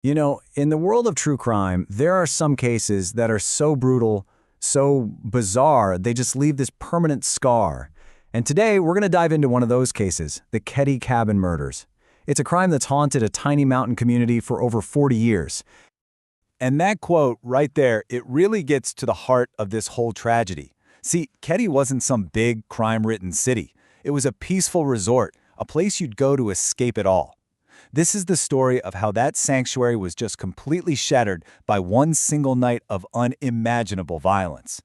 You know, in the world of true crime, there are some cases that are so brutal, so bizarre, they just leave this permanent scar. And today, we're going to dive into one of those cases, the Keddie Cabin Murders. It's a crime that's haunted a tiny mountain community for over 40 years. And that quote right there, it really gets to the heart of this whole tragedy. See, Keddie wasn't some big, crime-ridden city. It was a peaceful resort, a place you'd go to escape it all. This is the story of how that sanctuary was just completely shattered by one single night of unimaginable violence.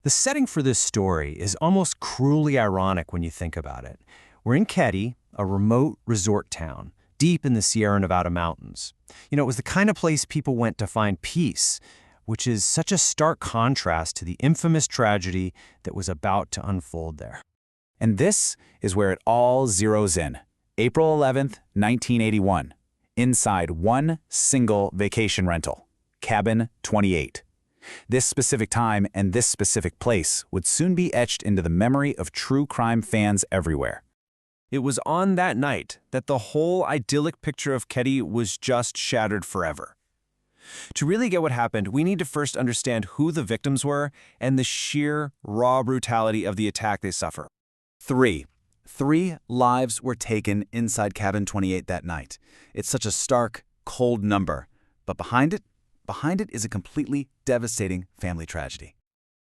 The setting for this story is almost cruelly ironic when you think about it. We're in Keddie, a remote resort town, deep in the Sierra Nevada mountains. You know, it was the kind of place people went to find peace, which is such a stark contrast to the infamous tragedy that was about to unfold there. And this is where it all zeroes in. April 11th, 1981. Inside one single vacation rental, Cabin 28. This specific time and this specific place would soon be etched into the memory of true crime fans everywhere. It was on that night that the whole idyllic picture of Keddie was just shattered forever. To really get what happened, we need to first understand who the victims were and the sheer, raw brutality of the attack they suffered. Three lives were taken inside Cabin 28 that night. It's such a stark, cold number, but behind it is a completely devastating family tragedy.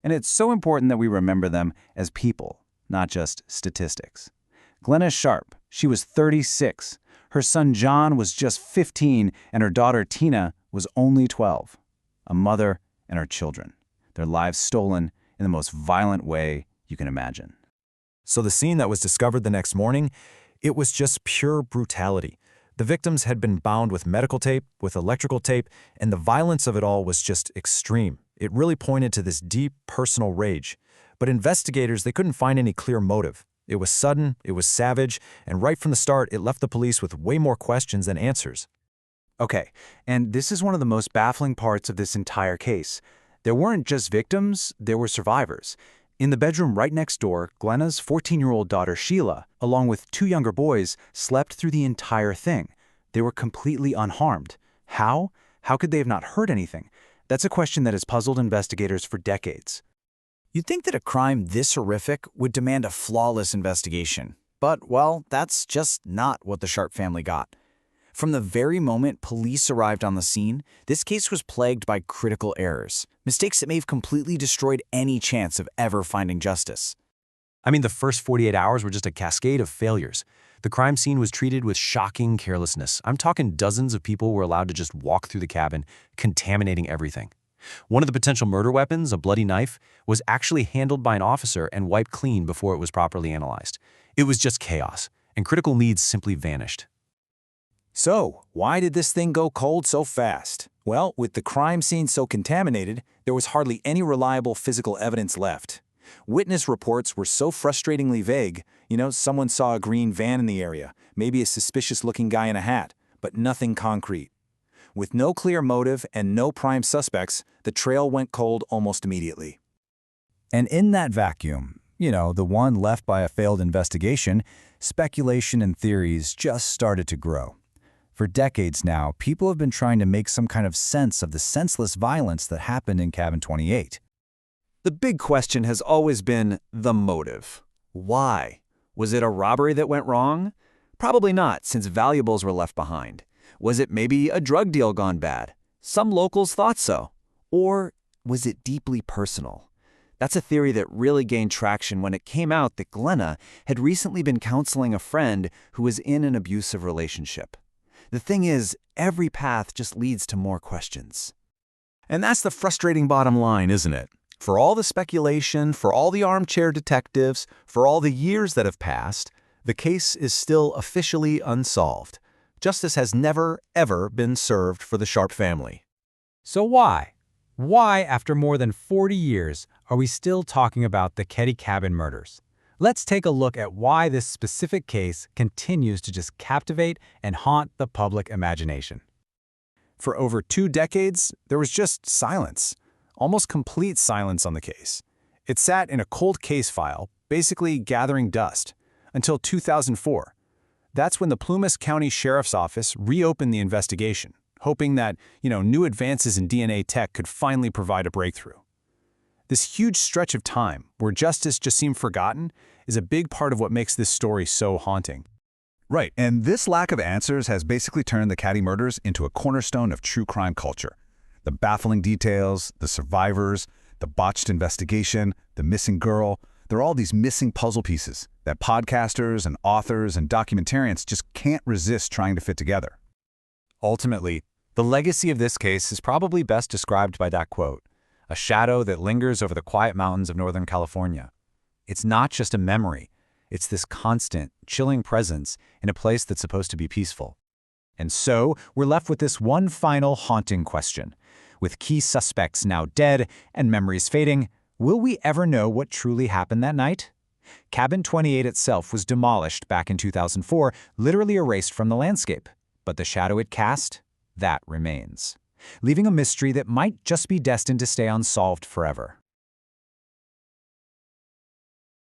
And it's so important that we remember them as people, not just statistics. Glenna Sharp, she was 36. Her son John was just 15, and her daughter Tina was only 12. A mother and her children. Their lives stolen in the most violent way you can imagine. So the scene that was discovered the next morning, it was just pure brutality. The victims had been bound with medical tape, with electrical tape, and the violence of it all was just extreme. It really pointed to this deep, personal rage. But investigators, they couldn't find any clear motive. It was sudden, it was savage, and right from the start, it left the police with way more questions than answers. Okay, and this is one of the most baffling parts of this entire case. There weren't just victims, there were survivors. In the bedroom right next door, Glenna's 14-year-old daughter Sheila, along with two younger boys, slept through the entire thing. They were completely unharmed. How? How could they have not heard anything? That's a question that has puzzled investigators for decades. You'd think that a crime this horrific would demand a flawless investigation. But, well, that's just not what the Sharp family got. From the very moment police arrived on the scene, this case was plagued by critical errors, mistakes that may have completely destroyed any chance of ever finding justice. I mean, the first 48 hours were just a cascade of failures. The crime scene was treated with shocking carelessness. I'm talking dozens of people were allowed to just walk through the cabin, contaminating everything. One of the potential murder weapons, a bloody knife, was actually handled by an officer and wiped clean before it was properly analyzed. It was just chaos, and critical leads simply vanished. So, why did this thing go cold so fast? Well, with the crime scene so contaminated, there was hardly any reliable physical evidence left. Witness reports were so frustratingly vague. Someone saw a green van in the area, maybe a suspicious-looking guy in a hat, but nothing concrete. With no clear motive and no prime suspects, the trail went cold almost immediately. And in that vacuum, the one left by a failed investigation, speculation and theories just started to grow. For decades now, people have been trying to make some kind of sense of the senseless violence that happened in Cabin 28. The big question has always been the motive. Why? Was it a robbery that went wrong? Probably not, since valuables were left behind. Was it maybe a drug deal gone bad? Some locals thought so. Or was it deeply personal? That's a theory that really gained traction when it came out that Glenna had recently been counseling a friend who was in an abusive relationship. The thing is, every path just leads to more questions. And that's the frustrating bottom line, isn't it? For all the speculation, for all the armchair detectives, for all the years that have passed, the case is still officially unsolved. Justice has never, ever been served for the Sharp family. So why? Why, after more than 40 years, are we still talking about the Keddie Cabin Murders? Let's take a look at why this specific case continues to just captivate and haunt the public imagination. For over 2 decades, there was just silence, almost complete silence on the case. It sat in a cold case file, basically gathering dust, until 2004. That's when the Plumas County Sheriff's Office reopened the investigation. hoping that, new advances in DNA tech could finally provide a breakthrough. This huge stretch of time, where justice just seemed forgotten, is a big part of what makes this story so haunting. Right, and this lack of answers has basically turned the Keddie murders into a cornerstone of true crime culture. The baffling details, the survivors, the botched investigation, the missing girl, they're all these missing puzzle pieces that podcasters and authors and documentarians just can't resist trying to fit together. Ultimately, the legacy of this case is probably best described by that quote, "A shadow that lingers over the quiet mountains of Northern California." It's not just a memory. It's this constant, chilling presence in a place that's supposed to be peaceful. And so, we're left with this one final haunting question. With key suspects now dead and memories fading, will we ever know what truly happened that night? Cabin 28 itself was demolished back in 2004, literally erased from the landscape. But the shadow it cast, that remains, leaving a mystery that might just be destined to stay unsolved forever.